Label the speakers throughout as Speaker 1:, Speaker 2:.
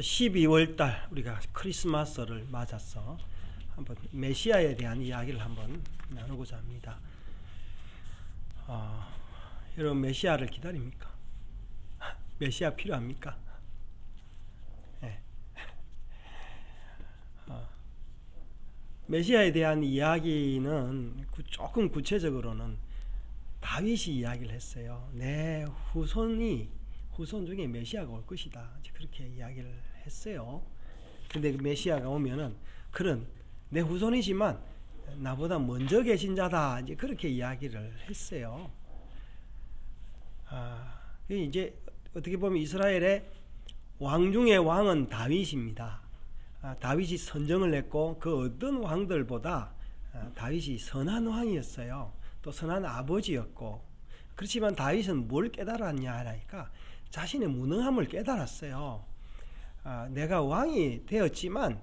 Speaker 1: 12월 달 우리가 크리스마스를 맞아서 한번 메시아에 대한 이야기를 한번 나누고자 합니다. 여러분 메시아를 기다립니까? 메시아 필요합니까? 네. 메시아에 대한 이야기는 조금 구체적으로는 다윗이 이야기를 했어요. 내 후손 중에 메시아가 올 것이다. 그렇게 이야기를 했어요. 근데 그 메시아가 오면은 그런 내 후손이지만 나보다 먼저 계신 자다. 이제 그렇게 이야기를 했어요. 이제 어떻게 보면 이스라엘의 왕 중의 왕은 다윗입니다. 다윗이 선정을 했고 그 어떤 왕들보다 다윗이 선한 왕이었어요. 또 선한 아버지였고, 그렇지만 다윗은 뭘 깨달았냐 하니까 자신의 무능함을 깨달았어요. 내가 왕이 되었지만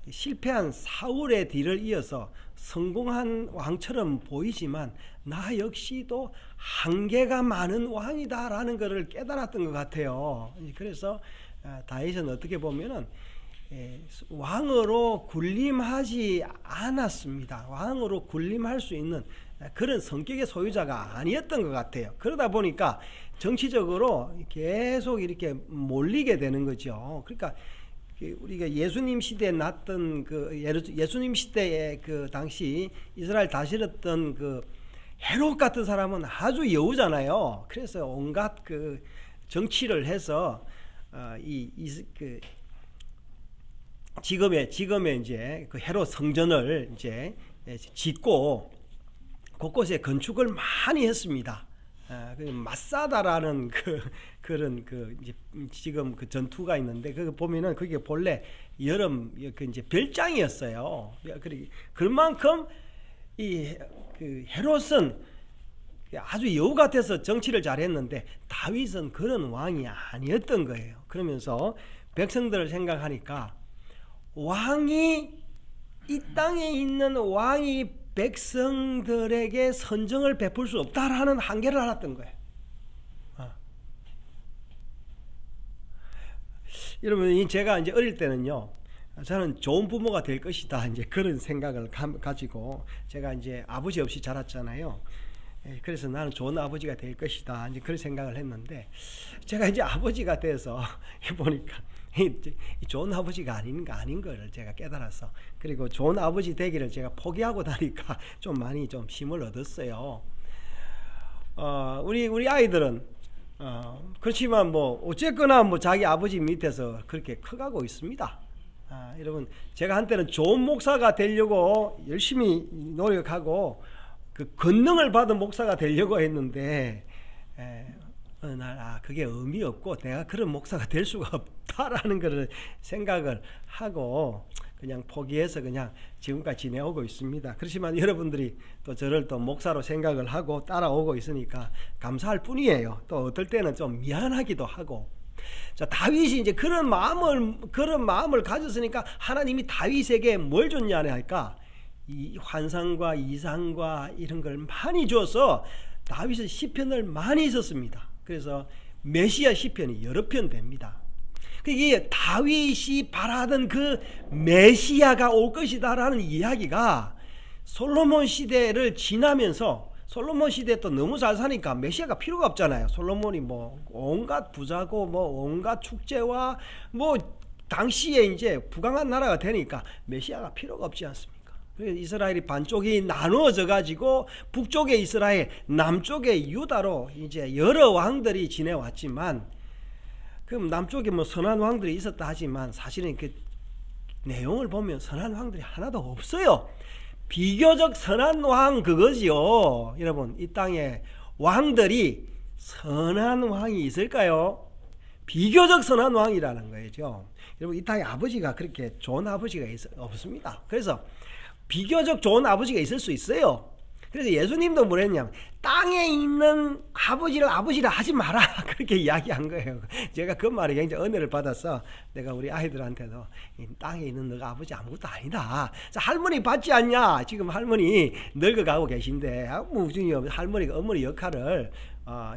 Speaker 1: 실패한 사울의 뒤를 이어서 성공한 왕처럼 보이지만 나 역시도 한계가 많은 왕이다라는 것을 깨달았던 것 같아요. 그래서 다윗은 어떻게 보면은 왕으로 군림하지 않았습니다. 왕으로 군림할 수 있는 그런 성격의 소유자가 아니었던 것 같아요. 그러다 보니까 정치적으로 계속 이렇게 몰리게 되는 거죠. 그러니까 우리가 예수님 시대에 났던 예수님 시대에 그 당시 이스라엘 다스렸던 그 헤롯 같은 사람은 아주 여우잖아요. 그래서 온갖 그 정치를 해서 지금의 이제 그 헤롯 성전을 이제 짓고 곳곳에 건축을 많이 했습니다. 마사다라는 그런 이제 지금 그 전투가 있는데 그거 보면은 그게 본래 여름 그 이제 별장이었어요. 그만큼 그 헤롯은 아주 여우 같아서 정치를 잘했는데 다윗은 그런 왕이 아니었던 거예요. 그러면서 백성들을 생각하니까 이 땅에 있는 왕이 백성들에게 선정을 베풀 수 없다라는 한계를 알았던 거예요. 여러분, 제가 이제 어릴 때는요, 저는 좋은 부모가 될 것이다, 이제 그런 생각을 가지고 제가 이제 아버지 없이 자랐잖아요. 그래서 나는 좋은 아버지가 될 것이다, 이제 그런 생각을 했는데 제가 이제 아버지가 돼서 보니까 좋은 아버지가 아닌 걸 제가 깨달았어. 그리고 좋은 아버지 되기를 제가 포기하고 나니까 좀 많이 좀 힘을 얻었어요. 우리 아이들은 그렇지만 뭐 어쨌거나 뭐 자기 아버지 밑에서 그렇게 커가고 있습니다. 여러분, 제가 한때는 좋은 목사가 되려고 열심히 노력하고 그 권능을 받은 목사가 되려고 했는데 어느 날 그게 의미 없고 내가 그런 목사가 될 수가 없다라는 것을 생각을 하고 그냥 포기해서 그냥 지금까지 지내오고 있습니다. 그렇지만 여러분들이 또 저를 또 목사로 생각을 하고 따라오고 있으니까 감사할 뿐이에요. 또 어떨 때는 좀 미안하기도 하고. 자, 다윗이 이제 그런 마음을 가졌으니까 하나님이 다윗에게 뭘 줬냐 하니까 이 환상과 이상과 이런 걸 많이 줘서 다윗은 시편을 많이 썼습니다. 그래서 메시아 시편이 여러 편 됩니다. 이게 다윗이 바라던 그 메시아가 올 것이다라는 이야기가 솔로몬 시대를 지나면서, 솔로몬 시대 또 너무 잘 사니까 메시아가 필요가 없잖아요. 솔로몬이 뭐 온갖 부자고 뭐 온갖 축제와 뭐 당시에 이제 부강한 나라가 되니까 메시아가 필요가 없지 않습니까? 그래서 이스라엘이 반쪽이 나누어져 가지고 북쪽에 이스라엘, 남쪽에 유다로 이제 여러 왕들이 지내왔지만, 그럼 남쪽에 뭐 선한 왕들이 있었다 하지만 사실은 그 내용을 보면 선한 왕들이 하나도 없어요. 비교적 선한 왕 그거지요. 여러분, 이 땅에 왕들이 선한 왕이 있을까요? 비교적 선한 왕이라는 거죠. 여러분, 이 땅에 아버지가 그렇게 좋은 아버지가 없습니다. 그래서 비교적 좋은 아버지가 있을 수 있어요. 그래서 예수님도 뭐랬냐면 땅에 있는 아버지를 아버지라 하지 마라 그렇게 이야기한 거예요. 제가 그 말에 굉장히 은혜를 받아서 내가 우리 아이들한테도 땅에 있는 너가 아버지 아무것도 아니다. 자, 할머니 받지 않냐? 지금 할머니 늙어가고 계신데 할머니가 어머니 역할을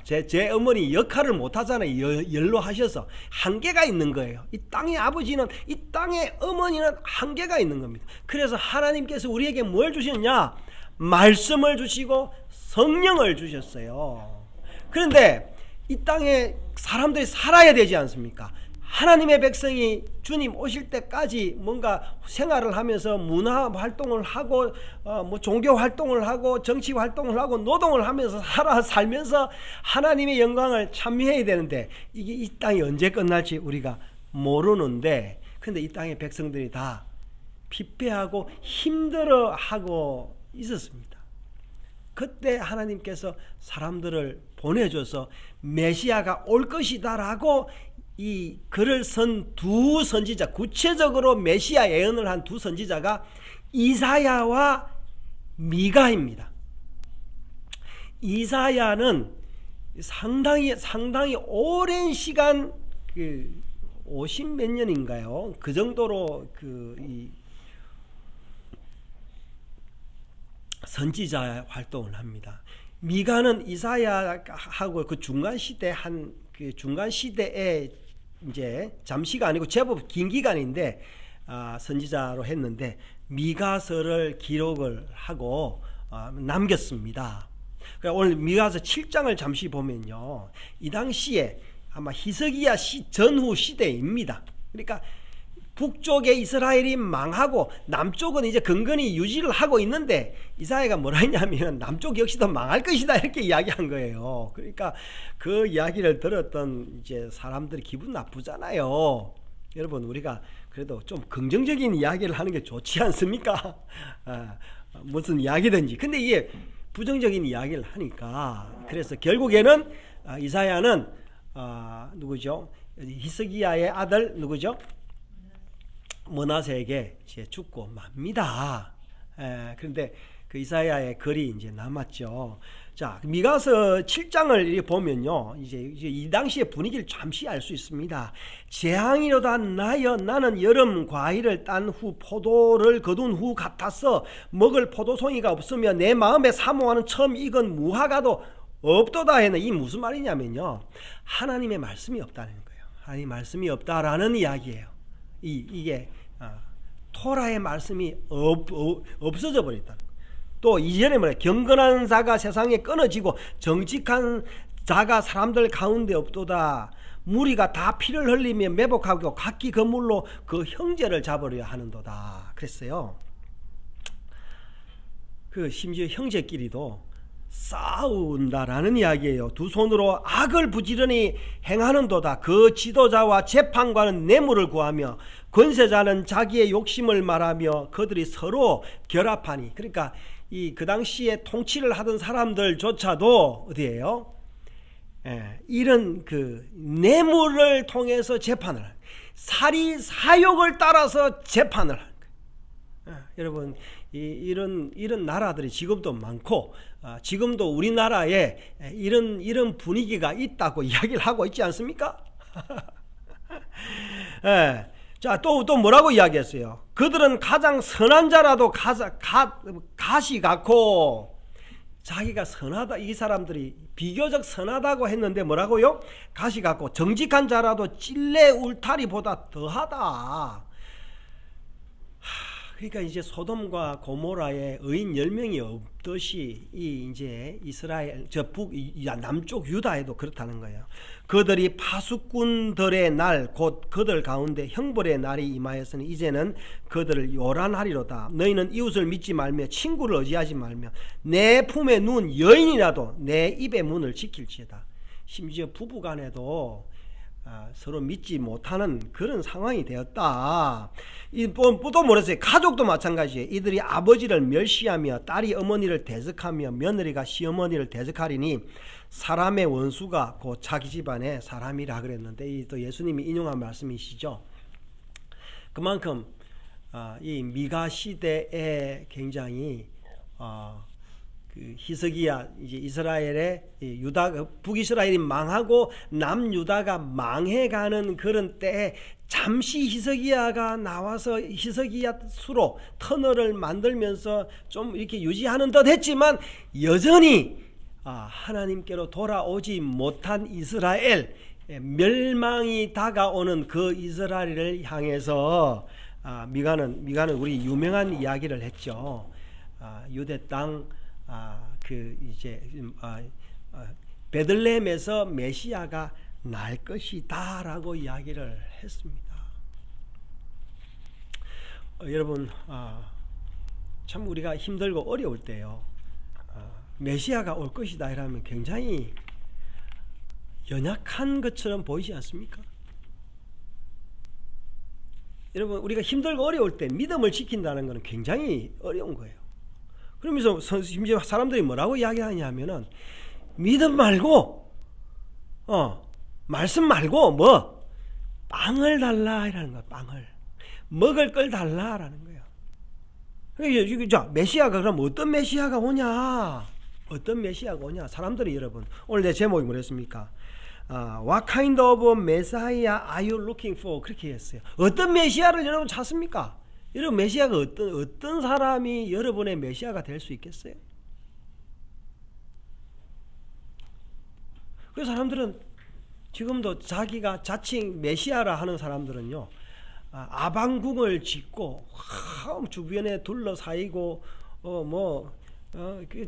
Speaker 1: 제 어머니 역할을 못하잖아요. 연로하셔서 한계가 있는 거예요. 이 땅의 아버지는, 이 땅의 어머니는 한계가 있는 겁니다. 그래서 하나님께서 우리에게 뭘 주셨냐? 말씀을 주시고 성령을 주셨어요. 그런데 이 땅에 사람들이 살아야 되지 않습니까? 하나님의 백성이 주님 오실 때까지 뭔가 생활을 하면서 문화 활동을 하고 종교 활동을 하고 정치 활동을 하고 노동을 하면서 살면서 하나님의 영광을 참여해야 되는데 이게 이 땅이 언제 끝날지 우리가 모르는데, 근데 이 땅의 백성들이 다 피폐하고 힘들어하고 있었습니다. 그때 하나님께서 사람들을 보내줘서 메시아가 올 것이다라고 이 글을 쓴 두 선지자, 구체적으로 메시아 예언을 한 두 선지자가 이사야와 미가입니다. 이사야는 상당히 오랜 시간 50 몇 년인가요? 그 정도로 이 선지자 활동을 합니다. 미가는 이사야하고 그 중간 시대에 이제 잠시가 아니고 제법 긴 기간인데 선지자로 했는데 미가서를 기록을 하고 남겼습니다. 그러니까 오늘 미가서 7장을 잠시 보면요, 이 당시에 아마 히스기야 전후 시대입니다. 그러니까 북쪽에 이스라엘이 망하고 남쪽은 이제 근근히 유지를 하고 있는데 이사야가 뭐라 했냐면 남쪽 역시도 망할 것이다 이렇게 이야기한 거예요. 그러니까 그 이야기를 들었던 이제 사람들이 기분 나쁘잖아요. 여러분, 우리가 그래도 좀 긍정적인 이야기를 하는 게 좋지 않습니까? 무슨 이야기든지. 근데 이게 부정적인 이야기를 하니까, 그래서 결국에는 이사야는 누구죠? 히스기야의 아들 누구죠? 므낫세에게 이제 죽고 맙니다. 그런데 그 이사야의 글이 이제 남았죠. 자, 미가서 7장을 보면요, 이제 이 당시의 분위기를 잠시 알 수 있습니다. 재앙이로다 나여 나는 여름 과일을 딴 후 포도를 거둔 후 같아서 먹을 포도송이가 없으며 내 마음에 사모하는 처음 익은 무화과도 없도다 했는. 이 무슨 말이냐면요, 하나님의 말씀이 없다는 거예요. 하나님의 말씀이 없다라는 이야기예요. 이게 토라의 말씀이 없어져 버렸다. 또 이전에 뭐래, 경건한 자가 세상에 끊어지고 정직한 자가 사람들 가운데 없도다. 무리가 다 피를 흘리며 매복하고 각기 그물로 그 형제를 잡으려 하는도다 그랬어요. 그 심지어 형제끼리도 싸운다라는 이야기예요. 두 손으로 악을 부지런히 행하는도다. 그 지도자와 재판관은 뇌물을 구하며 권세자는 자기의 욕심을 말하며 그들이 서로 결합하니. 그러니까 그 당시에 통치를 하던 사람들조차도 어디예요? 이런 그 뇌물을 통해서 재판을, 사리 사욕을 따라서 재판을 하는 거예요. 여러분, 이런 나라들이 지금도 많고, 지금도 우리나라에 이런 분위기가 있다고 이야기를 하고 있지 않습니까? 자, 또 뭐라고 이야기했어요? 그들은 가장 선한 자라도 가시 같고, 자기가 선하다, 이 사람들이 비교적 선하다고 했는데 뭐라고요? 가시 같고, 정직한 자라도 찔레 울타리보다 더하다. 그러니까 이제 소돔과 고모라에 의인 10명이 없듯이 이제 이스라엘 남쪽 유다에도 그렇다는 거예요. 그들이 파수꾼들의 날 곧 그들 가운데 형벌의 날이 임하였으니 이제는 그들을 요란하리로다. 너희는 이웃을 믿지 말며 친구를 의지하지 말며 내 품에 누운 여인이라도 내 입의 문을 지킬지어다. 심지어 부부간에도 서로 믿지 못하는 그런 상황이 되었다. 또 모르겠어요. 가족도 마찬가지예요. 이들이 아버지를 멸시하며 딸이 어머니를 대적하며 며느리가 시어머니를 대적하리니 사람의 원수가 곧 자기 집안의 사람이라 그랬는데, 또 예수님이 인용한 말씀이시죠. 이 미가 시대에 굉장히 그 히스기야 이제 이스라엘의 유다 북이스라엘이 망하고 남유다가 망해가는 그런 때에 잠시 히스기야가 나와서 히스기야 수로 터널을 만들면서 좀 이렇게 유지하는 듯 했지만 여전히 하나님께로 돌아오지 못한 이스라엘, 멸망이 다가오는 그 이스라엘을 향해서 미가는 우리 유명한 이야기를 했죠. 유대 땅 그 이제 베들레헴에서 메시아가 날 것이다라고 이야기를 했습니다. 여러분 참 우리가 힘들고 어려울 때요 메시아가 올 것이다 이러면 굉장히 연약한 것처럼 보이지 않습니까? 여러분 우리가 힘들고 어려울 때 믿음을 지킨다는 것은 굉장히 어려운 거예요. 그러면서 심지어 사람들이 뭐라고 이야기하냐면은 믿음 말고 말씀 말고 뭐 빵을 달라 이라는 거야. 빵을 먹을 걸 달라라는 거예요. 자 메시아가 그럼 어떤 메시아가 오냐? 어떤 메시아가 오냐? 사람들이 여러분 오늘 내 제목이 뭐랬습니까? What kind of Messiah are you looking for? 그렇게 했어요. 어떤 메시아를 여러분 찾습니까? 여러분 메시아가 어떤 사람이 여러분의 메시아가 될 수 있겠어요? 그 사람들은 지금도 자기가 자칭 메시아라 하는 사람들은요 아방궁을 짓고 주변에 둘러싸이고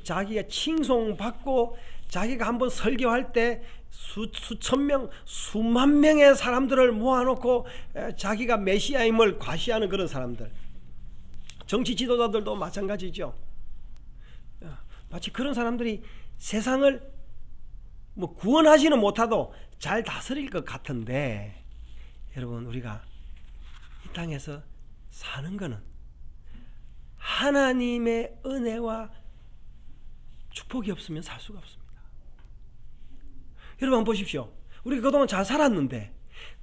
Speaker 1: 자기가 칭송받고 자기가 한번 설교할 때 수천 명, 수만 명의 사람들을 모아놓고 자기가 메시아임을 과시하는 그런 사람들. 정치 지도자들도 마찬가지죠. 마치 그런 사람들이 세상을 뭐 구원하지는 못하도 잘 다스릴 것 같은데 여러분 우리가 이 땅에서 사는 거는 하나님의 은혜와 축복이 없으면 살 수가 없습니다. 여러분 보십시오. 우리가 그동안 잘 살았는데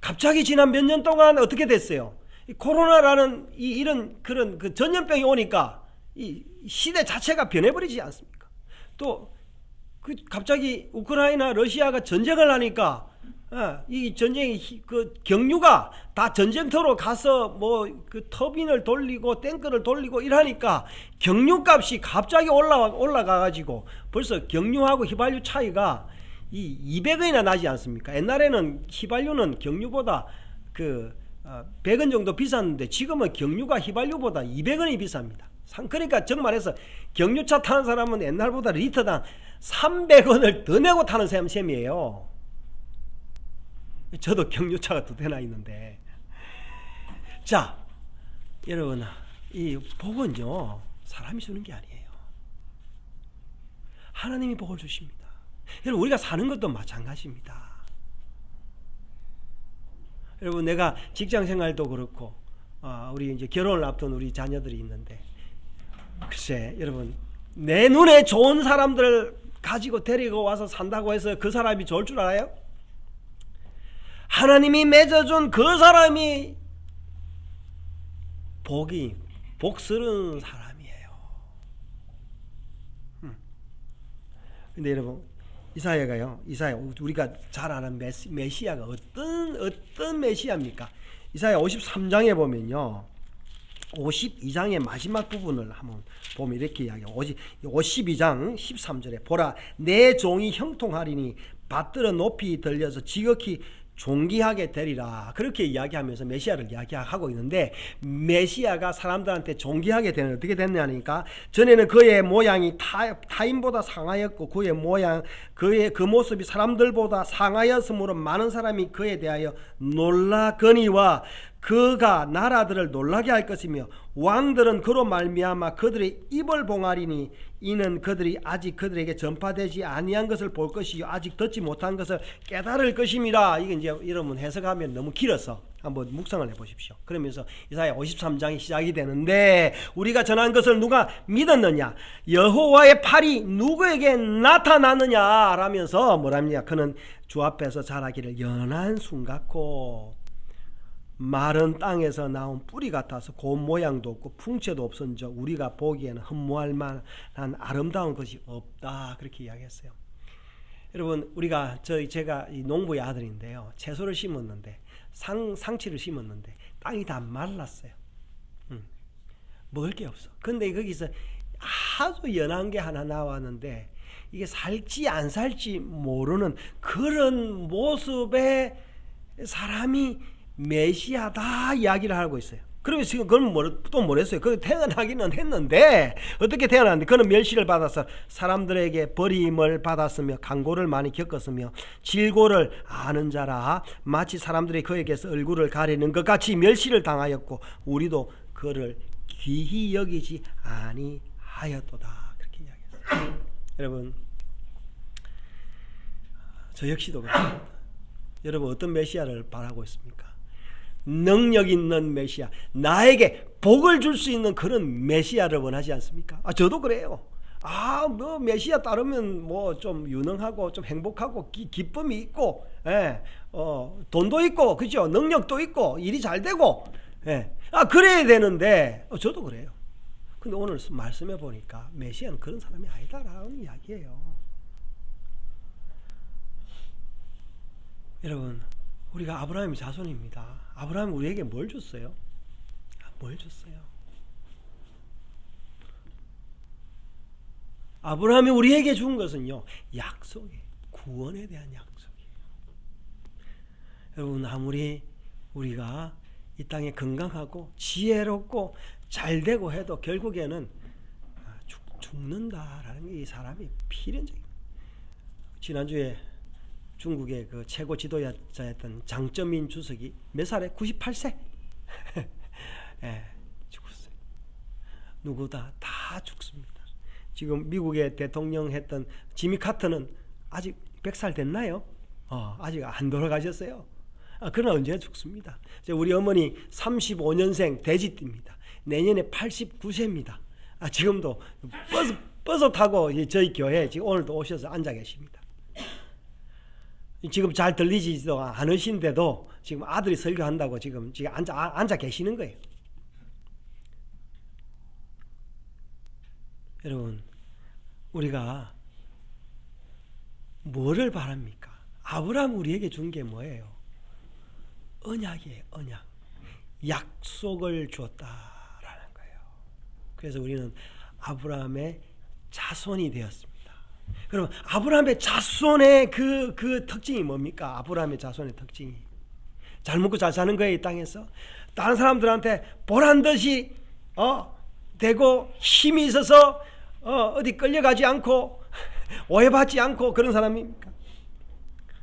Speaker 1: 갑자기 지난 몇 년 동안 어떻게 됐어요? 이 코로나라는 이런 그런 그 전염병이 오니까 이 시대 자체가 변해버리지 않습니까? 또 그 갑자기 우크라이나 러시아가 전쟁을 하니까 이 전쟁이 그 경유가 다 전쟁터로 가서 뭐 그 터빈을 돌리고 탱크를 돌리고 이러니까 경유값이 갑자기 올라가 가지고 벌써 경유하고 휘발유 차이가 이 200원이나 나지 않습니까? 옛날에는 휘발유는 경유보다 그 100원 정도 비쌌는데 지금은 경유가 휘발유보다 200원이 비쌉니다. 그러니까 정말해서 경유차 타는 사람은 옛날보다 리터당 300원을 더 내고 타는 셈이에요. 저도 경유차가 2대나 있는데. 자, 여러분, 이 복은요 사람이 주는 게 아니에요. 하나님이 복을 주십니다. 여러분 우리가 사는 것도 마찬가지입니다. 여러분 내가 직장생활도 그렇고 우리 이제 결혼을 앞둔 우리 자녀들이 있는데 글쎄 여러분 내 눈에 좋은 사람들을 가지고 데리고 와서 산다고 해서 그 사람이 좋을 줄 알아요? 하나님이 맺어준 그 사람이 복스러운 사람이에요. 근데 여러분 이사야 우리가 잘 아는 메시아가 어떤 메시아입니까? 이사야 53장에 보면요 52장의 마지막 부분을 한번 보면 이렇게 이야기해요. 52장 13절에 보라 내 종이 형통하리니 받들어 높이 들려서 지극히 존귀하게 되리라. 그렇게 이야기하면서 메시아를 이야기하고 있는데 메시아가 사람들한테 존귀하게 되는 어떻게 됐냐니까 전에는 그의 모양이 타인보다 상하였고 그의 모양 그 모습이 사람들보다 상하였으므로 많은 사람이 그에 대하여 놀라거니와 그가 나라들을 놀라게 할 것이며 왕들은 그로 말미암아 그들의 입을 봉하리니 이는 그들이 아직 그들에게 전파되지 아니한 것을 볼 것이요 아직 듣지 못한 것을 깨달을 것임이라. 이게 이제 여러분 해석하면 너무 길어서 한번 묵상을 해보십시오. 그러면서 이사야 53장이 시작이 되는데 우리가 전한 것을 누가 믿었느냐 여호와의 팔이 누구에게 나타났느냐 라면서 뭐랍니까 그는 주 앞에서 자라기를 연한 순 같고 마른 땅에서 나온 뿌리 같아서 고운 모양도 없고 풍채도 없은즉 우리가 보기에는 흠모할 만한 아름다운 것이 없다. 그렇게 이야기했어요. 여러분, 제가 이 농부의 아들인데요. 채소를 심었는데 상치를 심었는데 땅이 다 말랐어요. 먹을 게 없어. 근데 거기서 아주 연한 게 하나 나왔는데 이게 살지 안 살지 모르는 그런 모습의 사람이 메시아다 이야기를 하고 있어요. 그러면 지금 그건 또 뭐랬어요? 그 태어나기는 했는데 어떻게 태어났는데 그는 멸시를 받아서 사람들에게 버림을 받았으며 간고를 많이 겪었으며 질고를 아는 자라 마치 사람들이 그에게서 얼굴을 가리는 것 같이 멸시를 당하였고 우리도 그를 귀히 여기지 아니하였도다. 그렇게 이야기했어요. 여러분, 저 역시도 그렇습니다. 여러분, 어떤 메시아를 바라고 있습니까? 능력 있는 메시아, 나에게 복을 줄 수 있는 그런 메시아를 원하지 않습니까? 저도 그래요. 뭐 메시아 따르면 뭐 좀 유능하고 좀 행복하고 기쁨이 있고, 돈도 있고, 그죠? 능력도 있고, 일이 잘 되고, 그래야 되는데, 저도 그래요. 근데 오늘 말씀해 보니까 메시아는 그런 사람이 아니다라는 이야기예요. 여러분, 우리가 아브라함의 자손입니다. 아브라함이 우리에게 뭘 줬어요? 뭘 줬어요? 아브라함이 우리에게 준 것은요, 약속이에요. 구원에 대한 약속이에요. 여러분, 아무리 우리가 이 땅에 건강하고 지혜롭고 잘되고 해도 결국에는 죽는다라는 게 이 사람이 필연적이에요. 지난주에 중국의 그 최고 지도자였던 장쩌민 주석이 몇 살에? 98세? 죽었어요. 누구다 다 죽습니다. 지금 미국의 대통령 했던 지미 카터는 아직 100살 됐나요? 아직 안 돌아가셨어요. 그러나 언제 죽습니다. 우리 어머니 35년생 돼지띠입니다. 내년에 89세입니다. 지금도 버스 타고 저희 교회에 지금 오늘도 오셔서 앉아 계십니다. 지금 잘 들리지도 않으신데도 지금 아들이 설교한다고 지금 앉아 계시는 거예요. 여러분, 우리가 뭐를 바랍니까? 아브라함 우리에게 준 게 뭐예요? 언약이에요. 언약. 약속을 줬다라는 거예요. 그래서 우리는 아브라함의 자손이 되었습니다. 그럼 아브라함의 자손의 그 특징이 뭡니까? 아브라함의 자손의 특징이 잘 먹고 잘 사는 거예요. 이 땅에서 다른 사람들한테 보란듯이 되고 힘이 있어서 어디 끌려가지 않고 오해받지 않고 그런 사람입니까?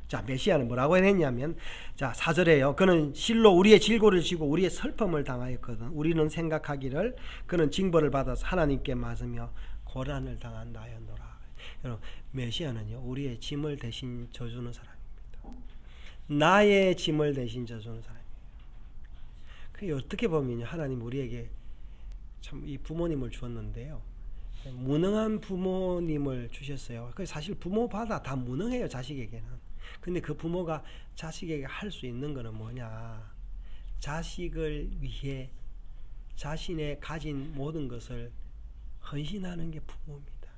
Speaker 1: 자, 메시아는 뭐라고 했냐면, 자, 4절에요. 그는 실로 우리의 질고를 지고 우리의 슬픔을 당하였거든. 우리는 생각하기를 그는 징벌을 받아서 하나님께 맞으며 고난을 당한다 하였노라. 여러분, 메시아는요, 우리의 짐을 대신 져주는 사람입니다. 나의 짐을 대신 져주는 사람이에요. 그 어떻게 보면요, 하나님 우리에게 참 이 부모님을 주었는데요, 무능한 부모님을 주셨어요. 사실 부모마다 다 무능해요, 자식에게는. 근데 그 부모가 자식에게 할 수 있는 거는 뭐냐? 자식을 위해 자신의 가진 모든 것을 헌신하는 게 부모입니다.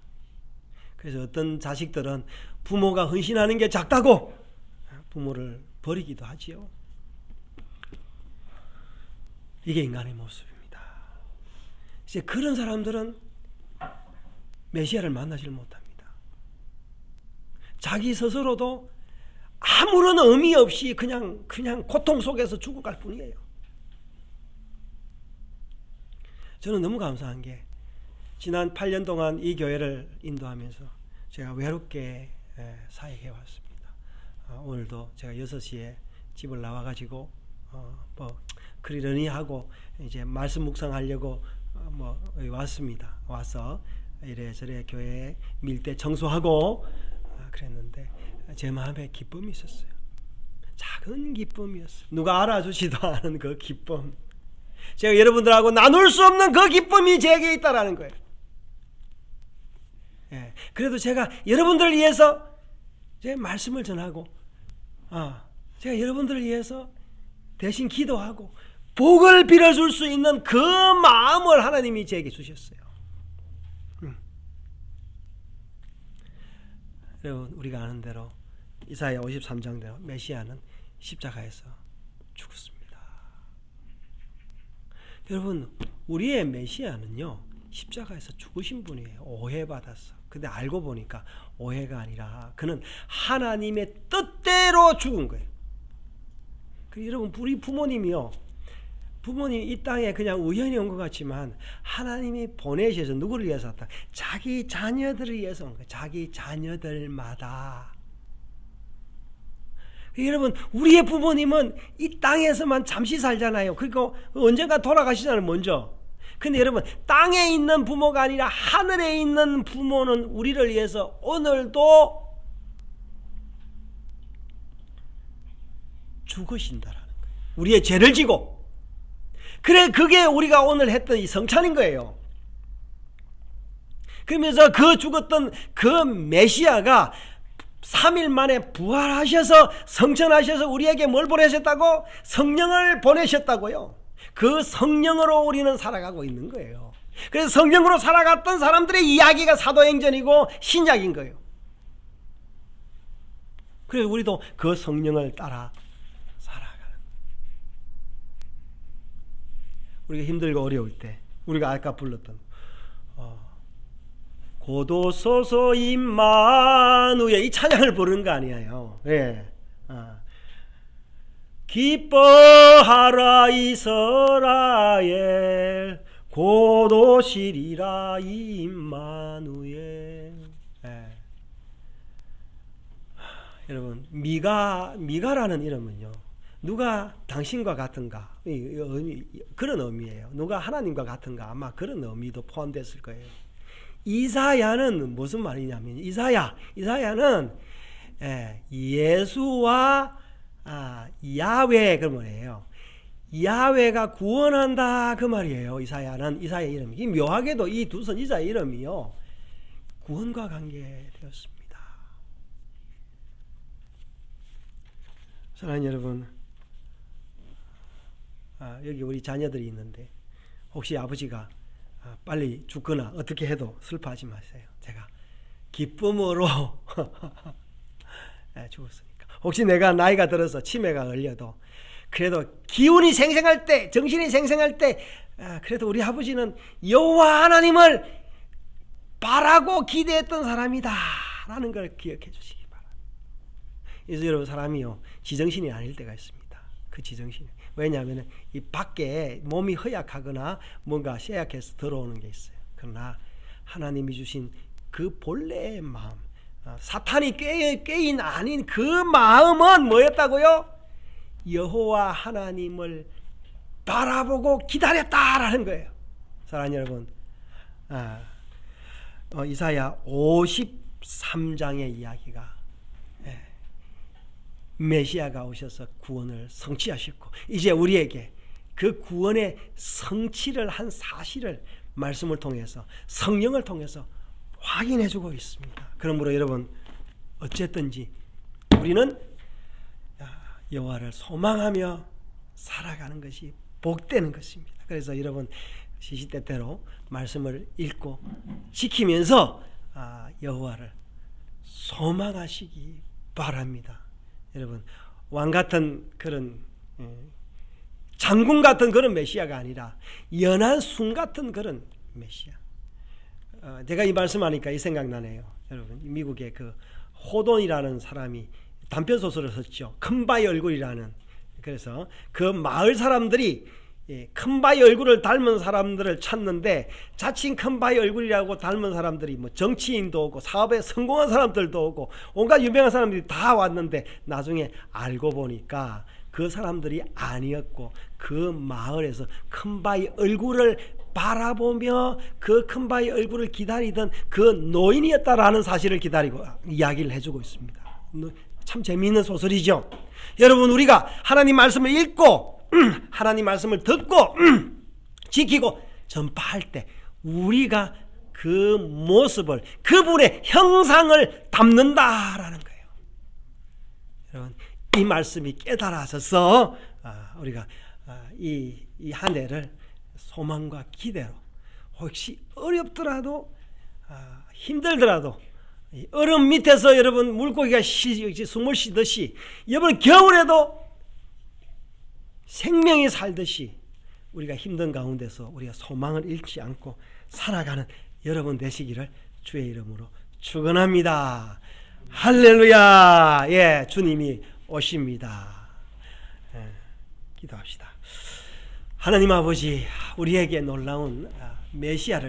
Speaker 1: 그래서 어떤 자식들은 부모가 헌신하는 게 작다고 부모를 버리기도 하지요. 이게 인간의 모습입니다. 이제 그런 사람들은 메시아를 만나질 못합니다. 자기 스스로도 아무런 의미 없이 그냥 고통 속에서 죽어갈 뿐이에요. 저는 너무 감사한 게 지난 8년 동안 이 교회를 인도하면서 제가 외롭게 사역해 왔습니다. 오늘도 제가 6시에 집을 나와가지고 그러려니하고 이제 말씀 묵상하려고 왔습니다. 와서 이래저래 교회 밀대 청소하고 그랬는데 제 마음에 기쁨이 있었어요. 작은 기쁨이었어요. 누가 알아주지도 않은 그 기쁨. 제가 여러분들하고 나눌 수 없는 그 기쁨이 제게 있다라는 거예요. 그래도 제가 여러분들을 위해서 제 말씀을 전하고, 제가 여러분들을 위해서 대신 기도하고 복을 빌어줄 수 있는 그 마음을 하나님이 제게 주셨어요. 여러분, 우리가 아는 대로 이사야 53장대로 메시아는 십자가에서 죽었습니다. 여러분, 우리의 메시아는요, 십자가에서 죽으신 분이에요. 오해받았어. 근데 알고 보니까 오해가 아니라 그는 하나님의 뜻대로 죽은 거예요. 여러분, 우리 부모님이요, 부모님이 이 땅에 그냥 우연히 온 것 같지만 하나님이 보내셔서 누구를 위해서 왔다? 자기 자녀들을 위해서 온 거예요. 자기 자녀들마다. 여러분, 우리의 부모님은 이 땅에서만 잠시 살잖아요. 그리고 언젠가 돌아가시잖아요, 먼저. 근데 여러분, 땅에 있는 부모가 아니라 하늘에 있는 부모는 우리를 위해서 오늘도 죽으신다라는 거예요. 우리의 죄를 지고. 그래, 그게 우리가 오늘 했던 이 성찬인 거예요. 그러면서 그 죽었던 그 메시아가 3일 만에 부활하셔서 성천하셔서 우리에게 뭘 보내셨다고? 성령을 보내셨다고요. 그 성령으로 우리는 살아가고 있는 거예요. 그래서 성령으로 살아갔던 사람들의 이야기가 사도행전이고 신약인 거예요. 그래서 우리도 그 성령을 따라 살아가는. 우리가 힘들고 어려울 때, 우리가 아까 불렀던 고도소서 임마누엘, 이 찬양을 부르는 거 아니에요. 예. 기뻐하라 이스라엘, 고도시리라 임마누엘. 예. 여러분, 미가라는 이름은요, 누가 당신과 같은가, 그런 의미예요. 누가 하나님과 같은가, 아마 그런 의미도 포함됐을 거예요. 이사야는 무슨 말이냐면, 이사야는 예수와 야훼 그 말이에요. 야훼가 구원한다 그 말이에요. 이사야의 이름이. 이 묘하게도 이 두 선지자의 이름이요, 구원과 관계되었습니다. 사랑하는 여러분, 여기 우리 자녀들이 있는데 혹시 아버지가 빨리 죽거나 어떻게 해도 슬퍼하지 마세요. 제가 기쁨으로 죽었으니까. 혹시 내가 나이가 들어서 치매가 걸려도 그래도 기운이 생생할 때, 정신이 생생할 때, 그래도 우리 아버지는 여호와 하나님을 바라고 기대했던 사람이다 라는 걸 기억해 주시기 바랍니다. 그래서 여러분, 사람이요, 지정신이 아닐 때가 있습니다. 그 지정신. 왜냐하면 이 밖에 몸이 허약하거나 뭔가 쇠약해서 들어오는 게 있어요. 그러나 하나님이 주신 그 본래의 마음, 사탄이 꾀인 아닌 그 마음은 뭐였다고요? 여호와 하나님을 바라보고 기다렸다라는 거예요. 사랑하는 여러분, 이사야 53장의 이야기가 메시아가 오셔서 구원을 성취하셨고, 이제 우리에게 그 구원의 성취를 한 사실을 말씀을 통해서, 성령을 통해서 확인해주고 있습니다. 그러므로 여러분, 어쨌든지 우리는 여호와를 소망하며 살아가는 것이 복되는 것입니다. 그래서 여러분, 시시때때로 말씀을 읽고 지키면서 여호와를 소망하시기 바랍니다. 여러분, 왕 같은 그런 장군 같은 그런 메시아가 아니라 연한 순 같은 그런 메시아. 제가 이 말씀하니까 이 생각나네요. 여러분, 미국의 그 호돈이라는 사람이 단편 소설을 썼죠. 큰바위 얼굴이라는. 그래서 그 마을 사람들이 큰바위 얼굴을 닮은 사람들을 찾는데, 자칭 큰바위 얼굴이라고 닮은 사람들이 뭐 정치인도 오고 사업에 성공한 사람들도 오고 온갖 유명한 사람들이 다 왔는데, 나중에 알고 보니까 그 사람들이 아니었고 그 마을에서 큰바위 얼굴을 바라보며 그 큰바위 얼굴을 기다리던 그 노인이었다라는 사실을 기다리고 이야기를 해주고 있습니다. 참 재미있는 소설이죠. 여러분, 우리가 하나님 말씀을 읽고 하나님 말씀을 듣고 지키고 전파할 때 우리가 그 모습을, 그분의 형상을 담는다라는 거예요. 여러분, 이 말씀이 깨달아져서 우리가 이 한 해를 소망과 기대로, 혹시 어렵더라도 힘들더라도 얼음 밑에서 여러분 물고기가 숨을 쉬듯이, 이번 겨울에도 생명이 살듯이 우리가 힘든 가운데서 우리가 소망을 잃지 않고 살아가는 여러분 되시기를 주의 이름으로 축원합니다. 할렐루야. 예, 주님이 오십니다. 기도합시다. 하나님 아버지, 우리에게 놀라운 메시아를